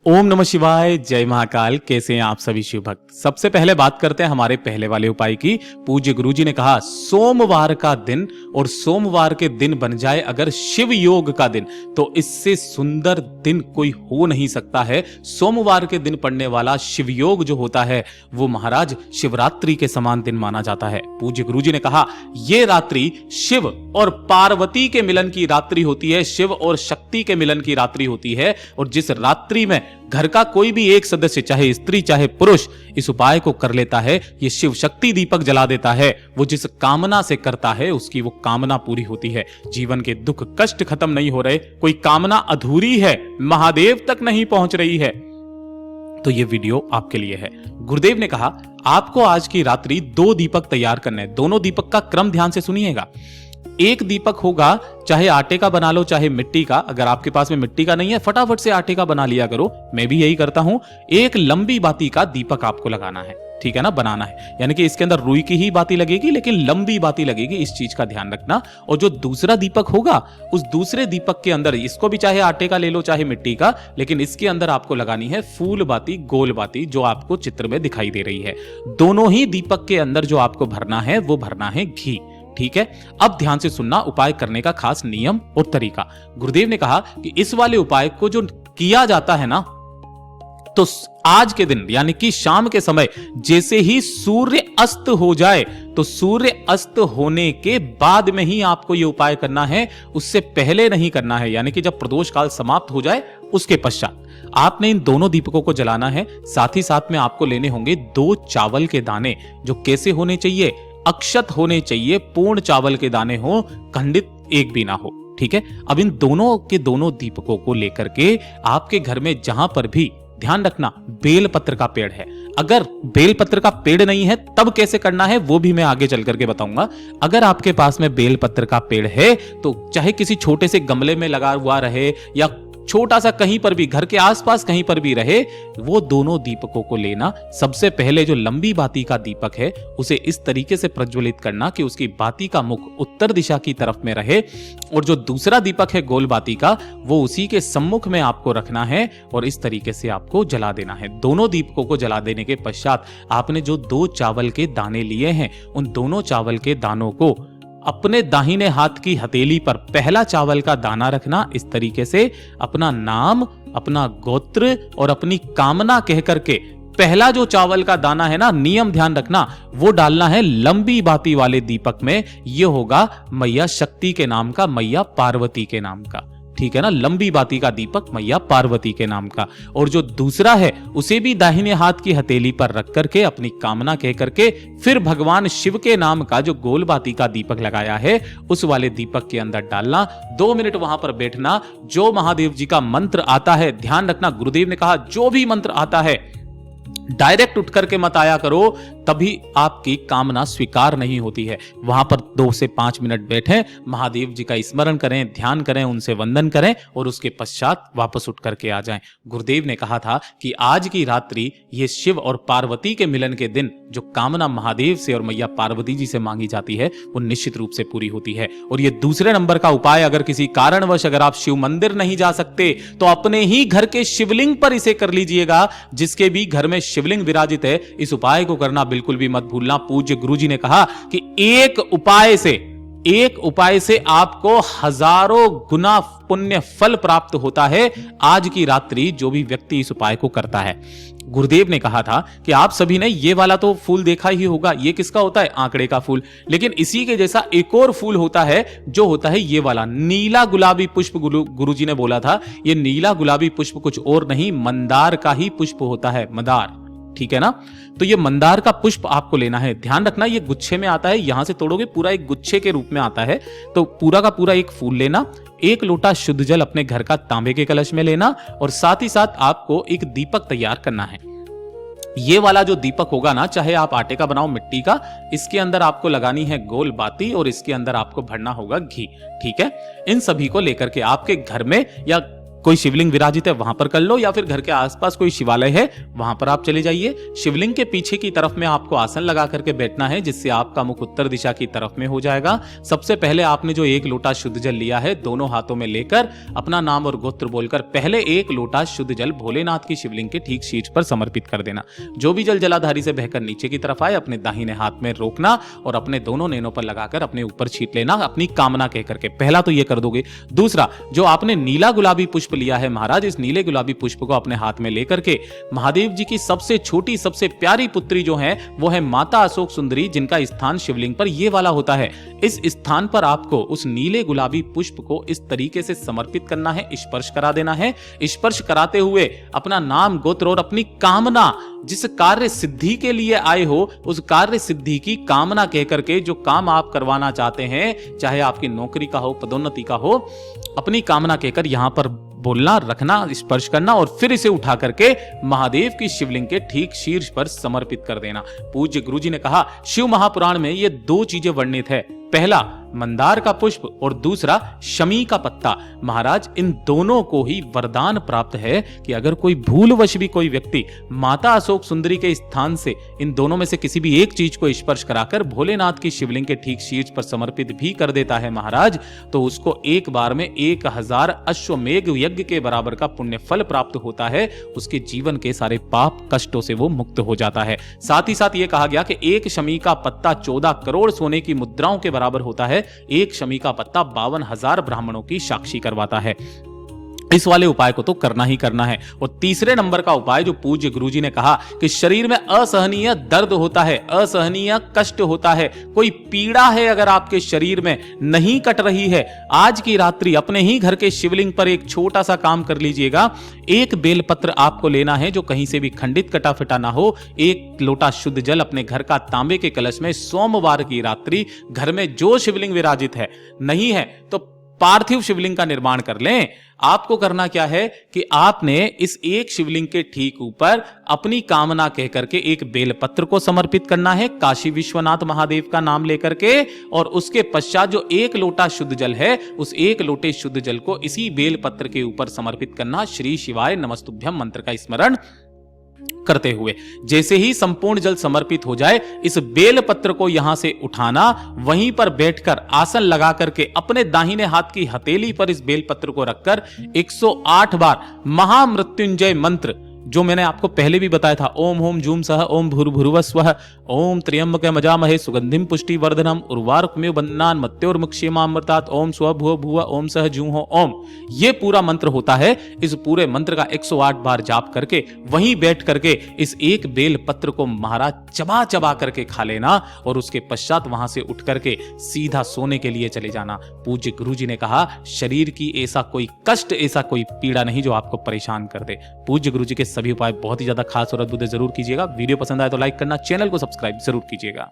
ओम नमः शिवाय, जय महाकाल। कैसे हैं आप सभी शिव भक्त। सबसे पहले बात करते हैं हमारे पहले वाले उपाय की। पूज्य गुरुजी ने कहा सोमवार का दिन और सोमवार के दिन बन जाए अगर शिव योग का दिन, तो इससे सुंदर दिन कोई हो नहीं सकता है। सोमवार के दिन पड़ने वाला शिव योग जो होता है वो महाराज शिवरात्रि के समान दिन माना जाता है। पूज्य गुरुजी ने कहा यह रात्रि शिव और पार्वती के मिलन की रात्रि होती है, शिव और शक्ति के मिलन की रात्रि होती है। और जिस रात्रि में घर का कोई भी एक सदस्य, चाहे स्त्री चाहे पुरुष, इस उपाय को कर लेता है, ये शिव शक्ति दीपक जला देता है, वो जिस कामना से करता है उसकी वो कामना पूरी होती है। जीवन के दुख कष्ट खत्म नहीं हो रहे, कोई कामना अधूरी है, महादेव तक नहीं पहुंच रही है, तो ये वीडियो आपके लिए है। गुरुदेव ने कहा आपको आज की रात्रि 2 दीपक तैयार करने हैं। दोनों दीपक का क्रम ध्यान से सुनिएगा। एक दीपक होगा, चाहे आटे का बना लो चाहे मिट्टी का। अगर आपके पास में मिट्टी का नहीं है, फटाफट से आटे का बना लिया करो, मैं भी यही करता हूं। एक लंबी बाती का दीपक आपको लगाना है, ठीक है ना, बनाना है। यानी कि इसके अंदर रुई की ही बाती लगेगी, लेकिन लंबी बाती लगेगी, इस चीज का ध्यान रखना। और जो दूसरा दीपक होगा, उस दूसरे दीपक के अंदर, इसको भी चाहे आटे का ले लो चाहे मिट्टी का, लेकिन इसके अंदर आपको लगानी है फूल बाती, गोल बाती, जो आपको चित्र में दिखाई दे रही है। दोनों ही दीपक के अंदर जो आपको भरना है वो भरना है घी, ठीक है। अब ध्यान से सुनना उपाय करने का खास नियम और तरीका। गुरुदेव ने कहा कि इस वाले उपाय को जो किया जाता है ना, तो आज के दिन यानी कि शाम के समय जैसे ही सूर्य अस्त हो जाए, तो सूर्य अस्त होने के बाद में ही आपको यह उपाय करना है, उससे पहले नहीं करना है। यानी कि जब प्रदोष काल समाप्त हो जाए उसके पश्चात आपने इन दोनों दीपकों को जलाना है। साथ ही साथ में आपको लेने होंगे 2 चावल के दाने, जो कैसे होने चाहिए, अक्षत होने चाहिए, पूर्ण चावल के दाने हो, खंडित एक भी ना हो, ठीक है। अब इन दोनों के दोनों दीपकों को लेकर के आपके घर में जहां पर भी, ध्यान रखना बेलपत्र का पेड़ है, अगर बेलपत्र का पेड़ नहीं है तब कैसे करना है वो भी मैं आगे चल करके बताऊंगा। अगर आपके पास में बेलपत्र का पेड़ है तो चाहे किसी छोटे से गमले में लगा हुआ रहे या छोटा सा कहीं पर भी, घर के आसपास कहीं पर भी रहे, वो दोनों दीपकों को लेना। सबसे पहले जो लंबी बाती का दीपक है उसे इस तरीके से प्रज्वलित करना कि उसकी बाती का मुख उत्तर दिशा की तरफ में रहे, और जो दूसरा दीपक है गोल बाती का, वो उसी के सम्मुख में आपको रखना है और इस तरीके से आपको जला देना है। दोनों दीपकों को जला देने के पश्चात आपने जो 2 चावल के दाने लिए हैं, उन दोनों चावल के दानों को अपने दाहिने हाथ की हथेली पर पहला चावल का दाना रखना। इस तरीके से अपना नाम, अपना गोत्र और अपनी कामना कह करके पहला जो चावल का दाना है ना, नियम ध्यान रखना, वो डालना है लंबी बाती वाले दीपक में। ये होगा मैया शक्ति के नाम का, मैया पार्वती के नाम का, ठीक है ना। लंबी बाती का दीपक मैया पार्वती के नाम का। और जो दूसरा है उसे भी दाहिने हाथ की हथेली पर रख करके अपनी कामना कह करके फिर भगवान शिव के नाम का जो गोल बाती का दीपक लगाया है उस वाले दीपक के अंदर डालना। 2 मिनट वहां पर बैठना। जो महादेव जी का मंत्र आता है, ध्यान रखना गुरुदेव ने कहा जो भी मंत्र आता है डायरेक्ट उठ करके मत आया करो, तभी आपकी कामना स्वीकार नहीं होती है। वहां पर 2 से 5 मिनट बैठें, महादेव जी का स्मरण करें, ध्यान करें, उनसे वंदन करें और उसके पश्चात वापस उठ करके आ जाएं। गुरुदेव ने कहा था कि आज की रात्रि ये शिव और पार्वती के मिलन के दिन जो कामना महादेव से और मैया पार्वती जी से मांगी जाती है वो निश्चित रूप से पूरी होती है। और ये दूसरे नंबर का उपाय, अगर किसी कारणवश अगर आप शिव मंदिर नहीं जा सकते तो अपने ही घर के शिवलिंग पर इसे कर लीजिएगा। जिसके भी घर में शिवलिंग विराजित है, इस उपाय को करना बिल्कुल भी मत भूलना। पूज्य गुरुजी ने कहा कि एक उपाय से आपको हजारों गुना पुण्य फल प्राप्त होता है। आज की रात्रि जो भी व्यक्ति इस उपाय को करता है, गुरुदेव ने कहा था कि आप सभी ने ये वाला तो फूल देखा ही होगा, ये किसका होता है, आंकड़े का फूल। लेकिन इसी के जैसा एक और फूल होता है, जो होता है ये वाला नीला गुलाबी पुष्प। गुरुजी ने बोला था ये नीला गुलाबी पुष्प कुछ और नहीं, मंदार का ही पुष्प होता है, मंदार, ठीक है ना। तो ये मंदार का पुष्प आपको लेना है। ध्यान रखना ये गुच्छे में आता है, यहां से तोड़ोगे पूरा एक गुच्छे के रूप में आता है। तो पूरा का पूरा एक फूल लेना, 1 लोटा शुद्ध जल अपने घर का तांबे के कलश में लेना, और साथ ही साथ आपको एक दीपक तैयार करना है। ये वाला जो दीपक होगा ना, चाहे आप आटे का बनाओ मिट्टी का, इसके अंदर आपको लगानी है गोल बाती और इसके अंदर आपको भरना होगा घी, ठीक है। इन सभी को लेकर के आपके घर में या कोई शिवलिंग विराजित है वहां पर कर लो, या फिर घर के आसपास कोई शिवालय है वहां पर आप चले जाइए। शिवलिंग के पीछे की तरफ में आपको आसन लगा करके बैठना है, जिससे आपका मुख उत्तर दिशा की तरफ में हो जाएगा। सबसे पहले आपने जो 1 लोटा शुद्ध जल लिया है, दोनों हाथों में लेकर अपना नाम और गोत्र बोलकर पहले 1 लोटा शुद्ध जल भोलेनाथ की शिवलिंग के ठीक शीर्ष पर समर्पित कर देना। जो भी जल जलाधारी से बहकर नीचे की तरफ आए, अपने दाहिने हाथ में रोकना और अपने दोनों नैनों पर लगाकर अपने ऊपर छींट लेना, अपनी कामना कह करके। पहला तो ये कर दोगे। दूसरा, जो आपने नीला गुलाबी पुष्प लिया है महाराज, इस नीले गुलाबी पुष्प को अपने हाथ में लेकर के महादेव जी की सबसे छोटी सबसे प्यारी पुत्री जो है वो है माता अशोक सुंदरी, जिनका स्थान शिवलिंग पर ये वाला होता है। इस स्थान पर आपको उस नीले गुलाबी पुष्प को इस तरीके से समर्पित करना है, स्पर्श करा देना है। स्पर्श कराते हुए अपना नाम, गोत्र और अपनी कामना, जिस कार्य सिद्धि के लिए आए हो उस कार्य सिद्धि की कामना कह करके, जो काम आप करवाना चाहते हैं, चाहे आपकी नौकरी का हो, पदोन्नति का हो, अपनी कामना कहकर यहां पर बोलना, रखना, स्पर्श करना और फिर इसे उठा करके महादेव की शिवलिंग के ठीक शीर्ष पर समर्पित कर देना। पूज्य गुरुजी ने कहा, शिव महापुराण में ये 2 चीजें वर्णित है, पहला मंदार का पुष्प और दूसरा शमी का पत्ता। महाराज, इन दोनों को ही वरदान प्राप्त है कि अगर कोई भूलवश भी कोई व्यक्ति माता अशोक सुंदरी के स्थान से इन दोनों में से किसी भी एक चीज को स्पर्श कराकर भोलेनाथ की शिवलिंग के ठीक शीर्ष पर समर्पित भी कर देता है महाराज, तो उसको एक बार में 1000 अश्वमेघ यज्ञ के बराबर का पुण्य फल प्राप्त होता है। उसके जीवन के सारे पाप कष्टों से वो मुक्त हो जाता है। साथ ही साथ ये कहा गया कि 1 शमी का पत्ता 14 करोड़ सोने की मुद्राओं के बराबर होता है। 1 शमी का पत्ता 52,000 ब्राह्मणों की साक्षी करवाता है। इस वाले उपाय को तो करना ही करना है। और तीसरे नंबर का उपाय जो पूज्य गुरुजी ने कहा कि शरीर में असहनीय दर्द होता है, असहनीय कष्ट होता है, कोई पीड़ा है अगर आपके शरीर में नहीं कट रही है, आज की रात्रि अपने ही घर के शिवलिंग पर एक छोटा सा काम कर लीजिएगा। 1 बेलपत्र आपको लेना है जो कहीं से भी खंडित कटा फिटा ना हो। 1 लोटा शुद्ध जल अपने घर का तांबे के कलश में सोमवार की रात्रि घर में जो शिवलिंग विराजित है, नहीं है तो पार्थिव शिवलिंग का निर्माण कर लें। आपको करना क्या है कि आपने इस एक शिवलिंग के ठीक ऊपर अपनी कामना कह करके 1 बेलपत्र को समर्पित करना है, काशी विश्वनाथ महादेव का नाम लेकर के, और उसके पश्चात जो 1 लोटा शुद्ध जल है, उस 1 लोटे शुद्ध जल को इसी बेलपत्र के ऊपर समर्पित करना, श्री शिवाय नमस्तुभ्यम मंत्र का स्मरण करते हुए। जैसे ही संपूर्ण जल समर्पित हो जाए, इस बेल पत्र को यहां से उठाना, वहीं पर बैठकर आसन लगा करके अपने दाहिने हाथ की हथेली पर इस बेल पत्र को रखकर 108 बार महामृत्युंजय मंत्र, जो मैंने आपको पहले भी बताया था, ओम होम जूम सह ओम भूर्भुवस्वः ओम त्र्यंबकमजामहे सुगंधिम पुष्टि वर्धनम उर्वारुकमेव बन्नान मत्योर्मुक्षेमामृतात् ओम स्वभुव भुव ओम सह जूहो ओम। ये पूरा मंत्र होता है। इस पूरे मंत्र का 108 बार जाप करके वहीं बैठ करके इस 1 बेल पत्र को महाराज चबा चबा करके खा लेना, और उसके पश्चात वहां से उठ करके सीधा सोने के लिए चले जाना। पूज्य गुरुजी ने कहा, शरीर की ऐसा कोई कष्ट, ऐसा कोई पीड़ा नहीं जो आपको परेशान कर दे। पूज्य गुरुजी के सभी उपाय बहुत ही ज्यादा खास और अद्भुत जरूर कीजिएगा। वीडियो पसंद आए तो लाइक करना, चैनल को सब्सक्राइब जरूर कीजिएगा।